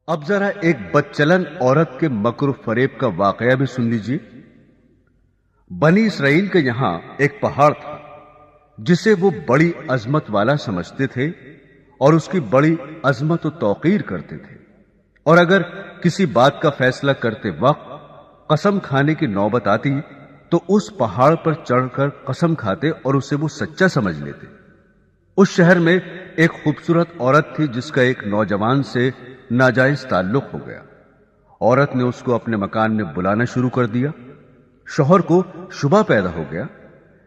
اب ذرا ایک بدچلن عورت کے مکر و فریب کا واقعہ بھی سن لیجیے۔ بنی اسرائیل کے یہاں ایک پہاڑ تھا جسے وہ بڑی عظمت والا سمجھتے تھے اور اس کی بڑی عظمت و توقیر کرتے تھے، اور اگر کسی بات کا فیصلہ کرتے وقت قسم کھانے کی نوبت آتی تو اس پہاڑ پر چڑھ کر قسم کھاتے اور اسے وہ سچا سمجھ لیتے۔ اس شہر میں ایک خوبصورت عورت تھی جس کا ایک نوجوان سے ناجائز تعلق ہو گیا۔ عورت نے اس کو اپنے مکان میں بلانا شروع کر دیا۔ شوہر کو شبہ پیدا ہو گیا۔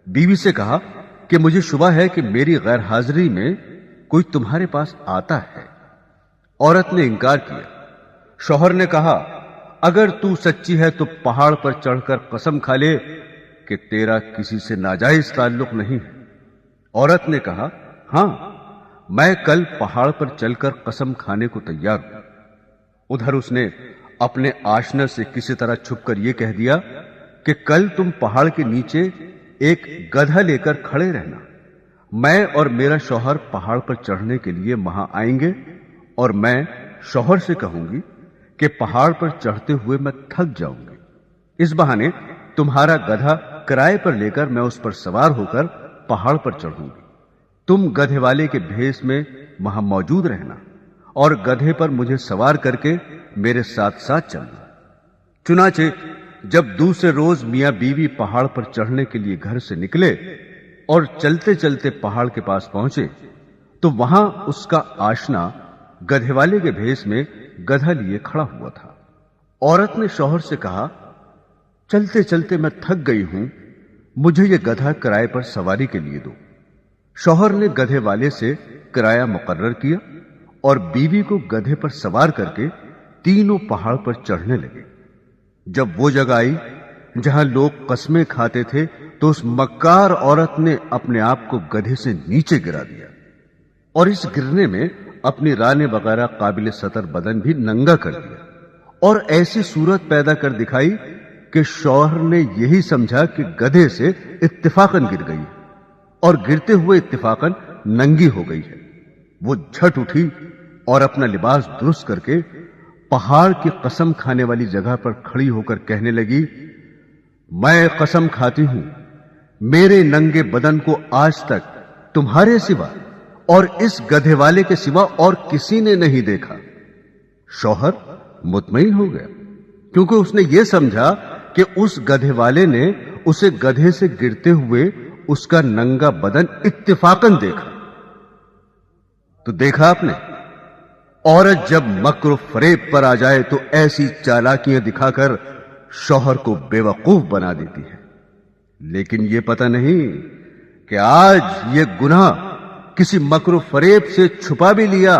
بیوی سے کہا کہ مجھے شبہ ہے کہ میری غیر حاضری میں کوئی تمہارے پاس آتا ہے۔ عورت نے انکار کیا۔ شوہر نے کہا اگر تو سچی ہے تو پہاڑ پر چڑھ کر قسم کھا لے کہ تیرا کسی سے ناجائز تعلق نہیں ہے۔ عورت نے کہا ہاں، میں کل پہاڑ پر چل کر قسم کھانے کو تیار ہوں۔ ادھر اس نے اپنے آشنا سے کسی طرح چھپ کر یہ کہہ دیا کہ کل تم پہاڑ کے نیچے ایک گدھا لے کر کھڑے رہنا، میں اور میرا شوہر پہاڑ پر چڑھنے کے لیے وہاں آئیں گے، اور میں شوہر سے کہوں گی کہ پہاڑ پر چڑھتے ہوئے میں تھک جاؤں گی، اس بہانے تمہارا گدھا کرائے پر لے کر میں اس پر سوار ہو کر پہاڑ پر چڑھوں گی۔ تم گدھے والے کے بھیس میں وہاں موجود رہنا اور گدھے پر مجھے سوار کر کے میرے ساتھ ساتھ چلنا۔ چنانچہ جب دوسرے روز میاں بیوی پہاڑ پر چڑھنے کے لیے گھر سے نکلے اور چلتے چلتے پہاڑ کے پاس پہنچے تو وہاں اس کا آشنا گدھے والے کے بھیس میں گدھا لیے کھڑا ہوا تھا۔ عورت نے شوہر سے کہا چلتے چلتے میں تھک گئی ہوں، مجھے یہ گدھا کرائے پر سواری کے لیے دو۔ شوہر نے گدھے والے سے کرایہ مقرر کیا اور بیوی کو گدھے پر سوار کر کے تینوں پہاڑ پر چڑھنے لگے۔ جب وہ جگہ آئی جہاں لوگ قسمیں کھاتے تھے تو اس مکار عورت نے اپنے آپ کو گدھے سے نیچے گرا دیا، اور اس گرنے میں اپنی رانے وغیرہ قابل سطر بدن بھی ننگا کر دیا، اور ایسی صورت پیدا کر دکھائی کہ شوہر نے یہی سمجھا کہ گدھے سے اتفاقاً گر گئی اور گرتے ہوئے اتفاقاً ننگی ہو گئی ہے۔ وہ جھٹ اٹھی اور اپنا لباس درست کر کے پہاڑ کی قسم کھانے والی جگہ پر کھڑی ہو کر کہنے لگی میں قسم کھاتی ہوں میرے ننگے بدن کو آج تک تمہارے سوا اور اس گدھے والے کے سوا اور کسی نے نہیں دیکھا۔ شوہر مطمئن ہو گیا کیونکہ اس نے یہ سمجھا کہ اس گدھے والے نے اسے گدھے سے گرتے ہوئے اس کا ننگا بدن اتفاقاً دیکھا۔ تو دیکھا آپ نے، عورت جب مکر و فریب پر آ جائے تو ایسی چالاکیاں دکھا کر شوہر کو بے وقوف بنا دیتی ہے، لیکن یہ پتہ نہیں کہ آج یہ گناہ کسی مکر و فریب سے چھپا بھی لیا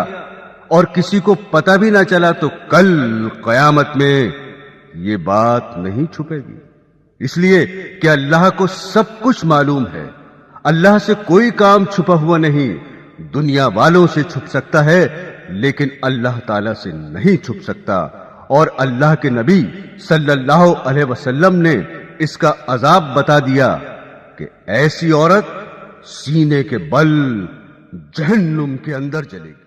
اور کسی کو پتہ بھی نہ چلا تو کل قیامت میں یہ بات نہیں چھپے گی، اس لیے کہ اللہ کو سب کچھ معلوم ہے۔ اللہ سے کوئی کام چھپا ہوا نہیں، دنیا والوں سے چھپ سکتا ہے لیکن اللہ تعالی سے نہیں چھپ سکتا، اور اللہ کے نبی صلی اللہ علیہ وسلم نے اس کا عذاب بتا دیا کہ ایسی عورت سینے کے بل جہنم کے اندر جلے گی۔